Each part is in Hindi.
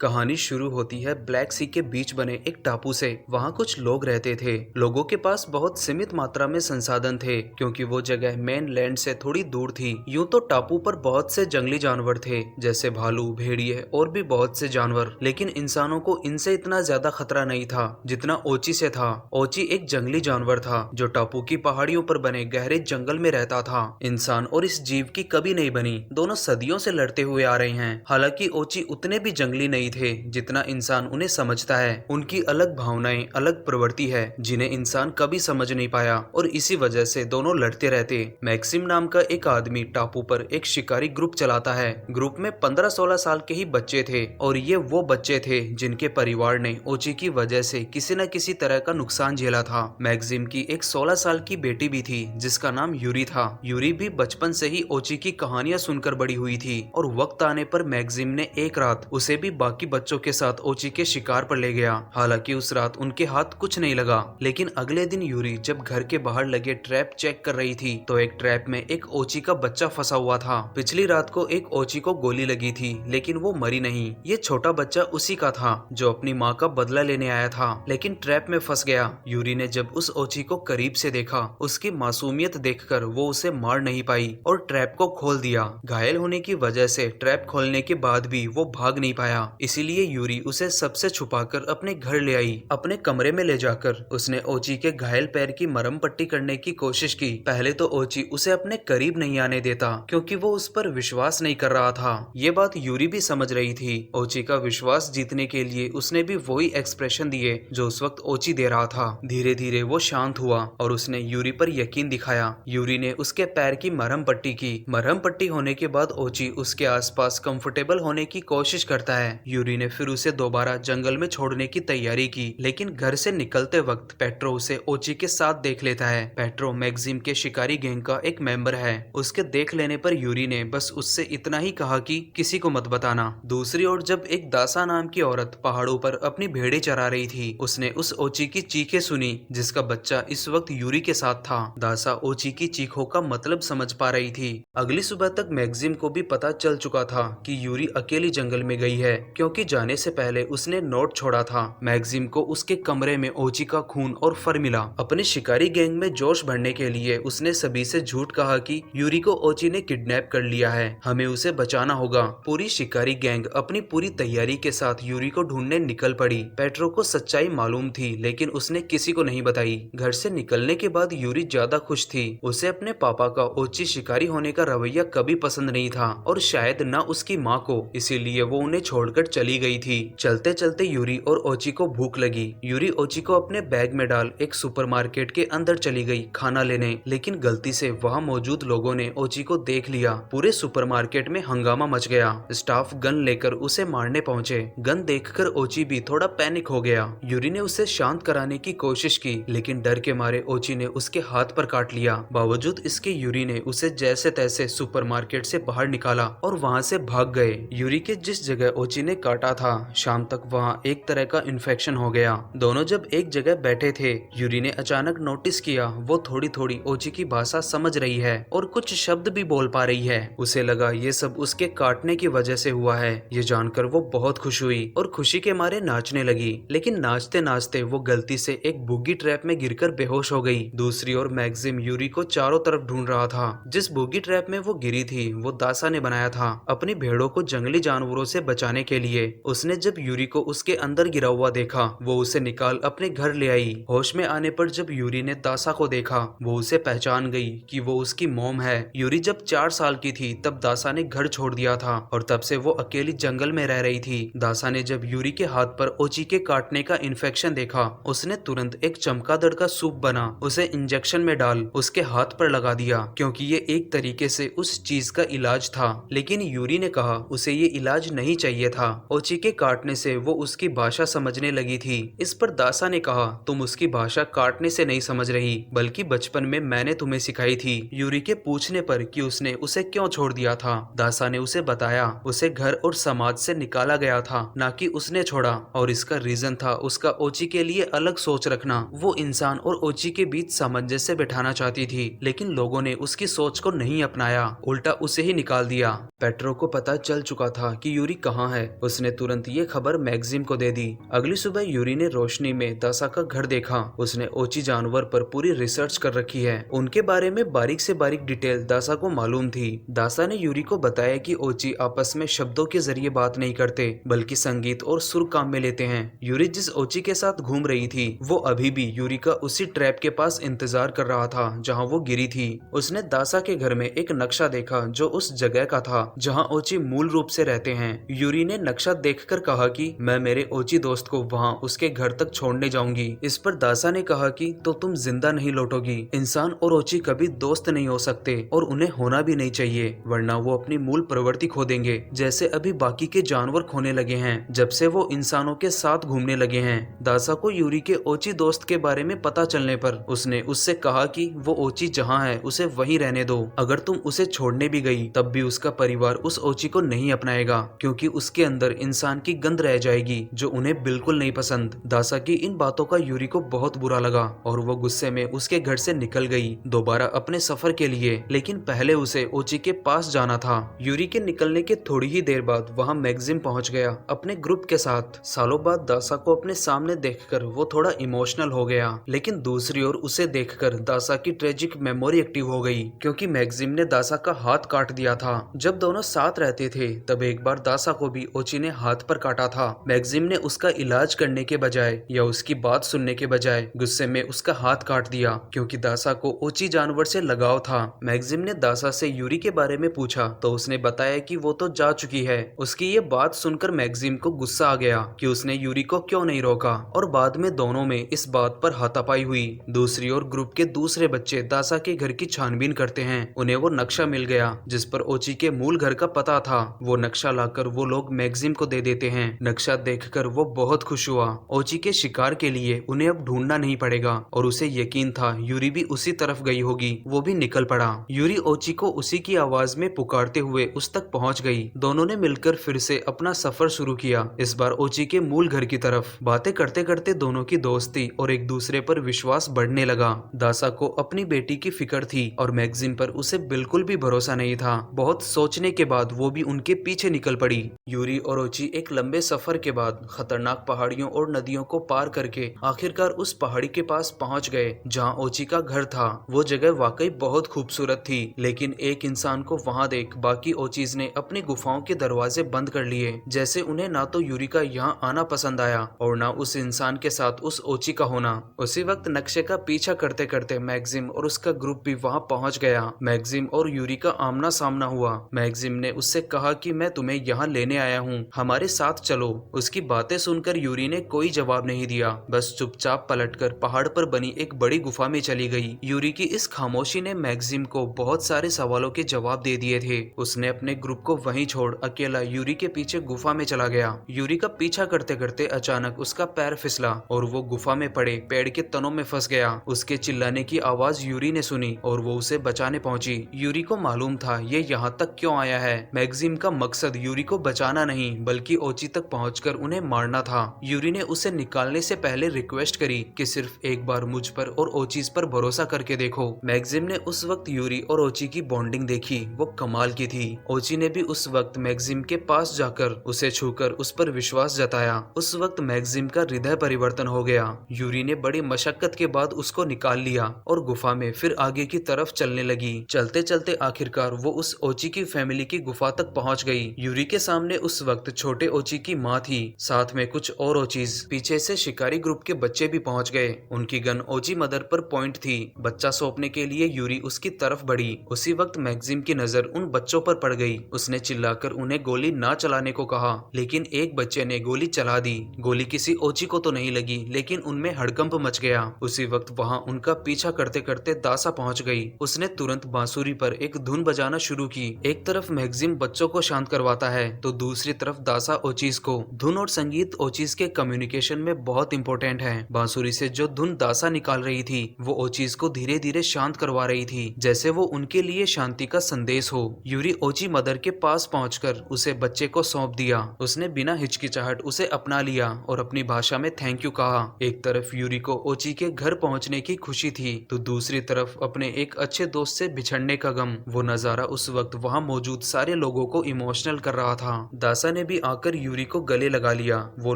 कहानी शुरू होती है ब्लैक सी के बीच बने एक टापू से। वहाँ कुछ लोग रहते थे। लोगों के पास बहुत सीमित मात्रा में संसाधन थे क्योंकि वो जगह मेन लैंड से थोड़ी दूर थी। यूं तो टापू पर बहुत से जंगली जानवर थे जैसे भालू, भेड़िए और भी बहुत से जानवर, लेकिन इंसानों को इनसे इतना ज्यादा खतरा नहीं था जितना ओची से था। ओची एक जंगली जानवर था जो टापू की पहाड़ियों पर बने गहरे जंगल में रहता था। इंसान और इस जीव की कभी नहीं बनी, दोनों सदियों से लड़ते हुए आ रहे हैं। हालांकि ओची उतने भी जंगली नहीं थे जितना इंसान उन्हें समझता है। उनकी अलग भावनाएं, अलग प्रवृत्ति है जिन्हें इंसान कभी समझ नहीं पाया और इसी वजह से दोनों लड़ते रहते। मैक्सिम नाम का एक आदमी टापू पर एक शिकारी ग्रुप चलाता है। ग्रुप में 15-16 साल के ही बच्चे थे और ये वो बच्चे थे जिनके परिवार ने ओची की वजह से किसी न किसी तरह का नुकसान झेला था। मैक्सिम की एक 16 साल की बेटी भी थी जिसका नाम यूरी था। यूरी भी बचपन से ही ओची की कहानियां सुनकर बड़ी हुई थी और वक्त आने पर मैक्सिम ने एक रात उसे भी बाकी बच्चों के साथ ओची के शिकार पर ले गया। हालांकि उस रात उनके हाथ कुछ नहीं लगा, लेकिन अगले दिन यूरी जब घर के बाहर लगे ट्रैप चेक कर रही थी तो एक ट्रैप में एक ओची का बच्चा फंसा हुआ था। पिछली रात को एक ओची को गोली लगी थी लेकिन वो मरी नहीं। ये छोटा बच्चा उसी का था जो अपनी माँ का बदला लेने आया था लेकिन ट्रैप में फंस गया। यूरी ने जब उस ओची को करीब से देखा, उसकी मासूमियत देखकर वो उसे मार नहीं पाई और ट्रैप को खोल दिया। घायल होने की वजह से ट्रैप खोलने के बाद भी वो भाग नहीं पाया, इसीलिए यूरी उसे सबसे छुपाकर अपने घर ले आई। अपने कमरे में ले जाकर उसने ओची के घायल पैर की मरहम पट्टी करने की कोशिश की। पहले तो ओची उसे अपने करीब नहीं आने देता क्योंकि वो उस पर विश्वास नहीं कर रहा था। ये बात यूरी भी समझ रही थी। ओची का विश्वास जीतने के लिए उसने भी वही एक्सप्रेशन दिए जो उस वक्त ओची दे रहा था। धीरे धीरे वो शांत हुआ और उसने यूरी पर यकीन दिखाया। यूरी ने उसके पैर की मरहम पट्टी की। मरहम पट्टी होने के बाद ओची उसके आसपास कंफर्टेबल होने की कोशिश करता है। यूरी ने फिर उसे दोबारा जंगल में छोड़ने की तैयारी की, लेकिन घर से निकलते वक्त पेट्रो उसे ओची के साथ देख लेता है। पेट्रो मैक्सिम के शिकारी गैंग का एक मेंबर है। उसके देख लेने पर यूरी ने बस उससे इतना ही कहा कि किसी को मत बताना। दूसरी ओर जब एक दासा नाम की औरत पहाड़ों पर अपनी भेड़ें चरा रही थी, उसने उस ओची की चीखें सुनी जिसका बच्चा इस वक्त यूरी के साथ था। दासा ओची की चीखों का मतलब समझ पा रही थी। अगली सुबह तक मैक्सिम को भी पता चल चुका था कि यूरी अकेली जंगल में गई है क्योंकि जाने से पहले उसने नोट छोड़ा था। मैक्सिम को उसके कमरे में ओची का खून और फर मिला। अपने शिकारी गैंग में जोश भरने के लिए उसने सभी से झूठ कहा कि यूरी को ओची ने किडनैप कर लिया है, हमें उसे बचाना होगा। पूरी शिकारी गैंग अपनी पूरी तैयारी के साथ यूरी को ढूंढने निकल पड़ी। पेट्रो को सच्चाई मालूम थी लेकिन उसने किसी को नहीं बताई। घर से निकलने के बाद यूरी ज्यादा खुश थी। उसे अपने पापा का ओची शिकारी होने का रवैया कभी पसंद नहीं था और शायद न उसकी माँ को, इसीलिए वो उन्हें छोड़कर चली गई थी। चलते चलते यूरी और ओची को भूख लगी। यूरी ओची को अपने बैग में डाल एक सुपरमार्केट के अंदर चली गई खाना लेने, लेकिन गलती से वहाँ मौजूद लोगों ने ओची को देख लिया। पूरे सुपरमार्केट में हंगामा मच गया। स्टाफ गन लेकर उसे मारने पहुंचे। गन देखकर ओची भी थोड़ा पैनिक हो गया। यूरी ने उसे शांत कराने की कोशिश की लेकिन डर के मारे ओची ने उसके हाथ पर काट लिया। बावजूद इसके यूरी ने उसे जैसे तैसे सुपरमार्केट से बाहर निकाला और वहाँ से भाग गए। यूरी के जिस जगह ओची ने काटा था, शाम तक वहाँ एक तरह का इन्फेक्शन हो गया। दोनों जब एक जगह बैठे थे, यूरी ने अचानक नोटिस किया वो थोड़ी थोड़ी ओची की भाषा समझ रही है और कुछ शब्द भी बोल पा रही है। उसे लगा ये सब उसके काटने की वजह से हुआ है। ये जानकर वो बहुत खुश हुई और खुशी के मारे नाचने लगी, लेकिन नाचते नाचते वो गलती से एक बुगी ट्रैप में गिरकर बेहोश हो गई। दूसरी ओर मैक्सिम यूरी को चारों तरफ ढूंढ रहा था। जिस बुगी ट्रैप में वो गिरी थी वो दासा ने बनाया था अपनी भेड़ों को जंगली जानवरों से बचाने के लिए। उसने जब यूरी को उसके अंदर गिरा हुआ देखा, वो उसे निकाल अपने घर ले आई। होश में आने पर जब यूरी ने दासा को देखा, वो उसे पहचान गई कि वो उसकी मॉम है। यूरी जब 4 साल की थी तब दासा ने घर छोड़ दिया था और तब से वो अकेली जंगल में रह रही थी। दासा ने जब यूरी के हाथ पर ओची के काटने का इन्फेक्शन देखा, उसने तुरंत एक चमगादड़ का सूप बना उसे इंजेक्शन में डाल उसके हाथ पर लगा दिया क्योंकि ये एक तरीके से उस चीज का इलाज था। लेकिन यूरी ने कहा उसे ये इलाज नहीं चाहिए था। ओची के काटने से वो उसकी भाषा समझने लगी थी। इस पर दासा ने कहा तुम उसकी भाषा काटने से नहीं समझ रही बल्कि बचपन में मैंने तुम्हें सिखाई थी। यूरी के पूछने पर कि उसने उसे क्यों छोड़ दिया था, दासा ने उसे बताया उसे घर और समाज से निकाला गया था, ना कि उसने छोड़ा, और इसका रीजन था उसका ओची के लिए अलग सोच रखना। वो इंसान और ओची के बीच सामंजस्य बिठाना चाहती थी, लेकिन लोगों ने उसकी सोच को नहीं अपनाया, उल्टा उसे ही निकाल दिया। पेट्रो को पता चल चुका था कि यूरी कहाँ है। उसने तुरंत ये खबर मैगजिम को दे दी। अगली सुबह यूरी ने रोशनी में दासा का घर देखा। उसने ओची जानवर पर पूरी रिसर्च कर रखी है। उनके बारे में बारीक से बारीक डिटेल दासा को मालूम थी। दासा ने यूरी को बताया कि ओची आपस में शब्दों के जरिए बात नहीं करते, बल्कि संगीत और सुर काम में लेते हैं। यूरी जिस ओची के साथ घूम रही थी वो अभी भी यूरी का उसी ट्रैप के पास इंतजार कर रहा था जहाँ वो गिरी थी। उसने दासा के घर में एक नक्शा देखा जो उस जगह का था जहाँ ओची मूल रूप से रहते हैं। यूरी ने नक्शा देखकर कहा कि मैं मेरे ओची दोस्त को वहाँ उसके घर तक छोड़ने जाऊंगी। इस पर दासा ने कहा कि तो तुम जिंदा नहीं लौटोगी। इंसान और ओची कभी दोस्त नहीं हो सकते और उन्हें होना भी नहीं चाहिए, वरना वो अपनी मूल प्रवृत्ति खो देंगे, जैसे अभी बाकी के जानवर खोने लगे हैं जब से वो इंसानों के साथ घूमने लगे हैं। दासा को यूरी के ओची दोस्त के बारे में पता चलने पर उसने उससे कहा कि वो ओची जहाँ है उसे वहीं रहने दो। अगर तुम उसे छोड़ने भी गई तब भी उसका परिवार उस ओची को नहीं अपनाएगा, क्योंकि उसके अंदर इंसान की गंध रह जाएगी जो उन्हें बिल्कुल नहीं पसंद। दासा की इन बातों का यूरी को बहुत बुरा लगा और वो गुस्से में उसके घर से निकल गई दोबारा अपने सफर के लिए। लेकिन पहले उसे ओची के पास जाना था। यूरी के निकलने के थोड़ी ही देर बाद वहाँ मैगजिम पहुँच गया अपने ग्रुप के साथ। सालों बाद दासा को अपने सामने देखकर वो थोड़ा इमोशनल हो गया, लेकिन दूसरी ओर उसे देखकर दासा की ट्रेजिक मेमोरी एक्टिव हो गई, क्योंकि मैगजिम ने दासा का हाथ काट दिया था। जब दोनों साथ रहते थे तब एक बार दासा को भी ओची ने हाथ पर काटा था। मैगजिम ने उसका इलाज करने के बजाय या उसकी बात सुनने के बजाय गुस्से में उसका हाथ काट दिया, क्योंकि दासा को ओची जानवर से लगाव था। मैगजिम ने दासा से यूरी के बारे में पूछा तो उसने बताया कि वो तो जा चुकी है। उसकी ये बात सुनकर मैगजिम को गुस्सा आ गया कि उसने यूरी को क्यों नहीं रोका, और बाद में दोनों में इस बात पर हाथापाई हुई। दूसरी ओर ग्रुप के दूसरे बच्चे दासा के घर की छानबीन करते हैं। उन्हें वो नक्शा मिल गया जिस पर ओची के मूल घर का पता था। वो नक्शा लाकर वो लोग मैगजिम को दे देते हैं। नक्शा देखकर वो बहुत खुश हुआ। ओची के शिकार के लिए उन्हें अब ढूंढना नहीं पड़ेगा और उसे यकीन था यूरी भी उसी तरफ गई होगी। वो भी निकल पड़ा। यूरी ओची को उसी की आवाज में पुकारते हुए उस तक पहुंच गई। दोनों ने मिलकर फिर से अपना सफर शुरू किया, इस बार ओची के मूल घर की तरफ। बातें करते करते दोनों की दोस्ती और एक दूसरे पर विश्वास बढ़ने लगा। दासा को अपनी बेटी की फिक्र थी और मैगजिम पर उसे बिल्कुल भी भरोसा नहीं था। बहुत सोचने के बाद वो भी उनके पीछे निकल पड़ी। यूरी और ओची एक लंबे सफर के बाद खतरनाक पहाड़ियों और नदियों को पार करके आखिरकार उस पहाड़ी के पास पहुंच गए जहां ओची का घर था। वो जगह वाकई बहुत खूबसूरत थी, लेकिन एक इंसान को वहां देख बाकी ओचीज ने अपनी गुफाओं के दरवाजे बंद कर लिए, जैसे उन्हें ना तो यूरी का यहाँ आना पसंद आया और ना उस इंसान के साथ उस ओची का होना। उसी वक्त नक्शे का पीछा करते करते मैगजिम और उसका ग्रुप भी वहां पहुंच गया। मैगजिम और यूरी का आमना सामना हुआ। मैगजिम ने उससे कहा कि मैं तुम्हें यहाँ लेने आया हूँ, हमारे साथ चलो। उसकी बातें सुनकर यूरी ने कोई जवाब नहीं दिया, बस चुपचाप पलटकर पहाड़ पर बनी एक बड़ी गुफा में चली गई। यूरी की इस खामोशी ने मैगजिम को बहुत सारे सवालों के जवाब दे दिए थे। उसने अपने ग्रुप को वहीं छोड़ अकेला यूरी के पीछे गुफा में चला गया। यूरी का पीछा करते करते अचानक उसका पैर फिसला और वो गुफा में पड़े पेड़ के तनों में फंस गया। उसके चिल्लाने की आवाज यूरी ने सुनी और वो उसे बचाने पहुंची। यूरी को मालूम था ये यहाँ तक क्यों आया है। मैगजिम का मकसद यूरी को बचाना नहीं बल्कि ओची तक पहुंचकर उन्हें मारना था। यूरी ने उसे निकालने से पहले रिक्वेस्ट करी कि सिर्फ एक बार मुझ पर और ओचीज पर भरोसा करके देखो। मैगजिम ने उस वक्त यूरी और ओची की बॉन्डिंग देखी, वो कमाल की थी। ओची ने भी उस वक्त मैगजिम के पास जाकर उसे छूकर उस पर विश्वास जताया। उस वक्त मैगजिम का हृदय परिवर्तन हो गया। यूरी ने बड़ी मशक्कत के बाद उसको निकाल लिया और गुफा में फिर आगे की तरफ चलने लगी। चलते चलते आखिरकार वो उस ओची की फैमिली की गुफा तक पहुंच गई। यूरी के सामने उस वक्त छोटे ओची की माँ थी, साथ में कुछ और ओचीज। पीछे से शिकारी ग्रुप के बच्चे भी पहुंच गए। उनकी गन ओची मदर पर पॉइंट थी। बच्चा सौंपने के लिए यूरी उसकी तरफ बढ़ी। उसी वक्त मैगजिम की नजर उन बच्चों पर पड़ गई। उसने चिल्लाकर उन्हें गोली ना चलाने को कहा, लेकिन एक बच्चे ने गोली चला दी। गोली किसी ओची को तो नहीं लगी, लेकिन उनमें हड़कंप मच गया। उसी वक्त वहां उनका पीछा करते करते दासा पहुंच गई। उसने तुरंत बांसुरी पर एक धुन बजाना शुरू की। एक तरफ मैगजिम बच्चों को शांत करवाता है तो दूसरी तरफ दासा ओचीज को। धुन और संगीत ओचीज के कम्युनिकेशन में बहुत इंपॉर्टेंट है। बांसुरी से जो धुन दासा निकाल रही थी वो ओचीज को धीरे धीरे शांत करवा रही थी, जैसे वो उनके लिए शांति का संदेश हो। यूरी ओची मदर के पास पहुंचकर उसे बच्चे को सौंप दिया। उसने बिना हिचकिचाहट उसे अपना लिया और अपनी भाषा में थैंक यू कहा। एक तरफ यूरी को ओची के घर पहुंचने की खुशी थी तो दूसरी तरफ अपने एक अच्छे दोस्त से बिछड़ने का गम। वो नजारा उस वक्त वहां मौजूद सारे लोगों को इमोशनल कर रहा था। दासा ने भी आकर यूरी को गले लगा लिया। वो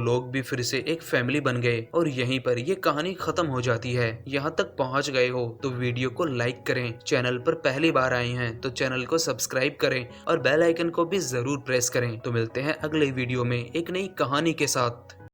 लोग भी फिर से एक फैमिली बन गए और यहीं पर ये कहानी खत्म हो जाती है। यहाँ तक पहुँच गए हो तो वीडियो को लाइक करें, चैनल पर पहली बार आए हैं तो चैनल को सब्सक्राइब करें और बेल आइकन को भी जरूर प्रेस करें। तो मिलते हैं अगले वीडियो में एक नई कहानी के साथ।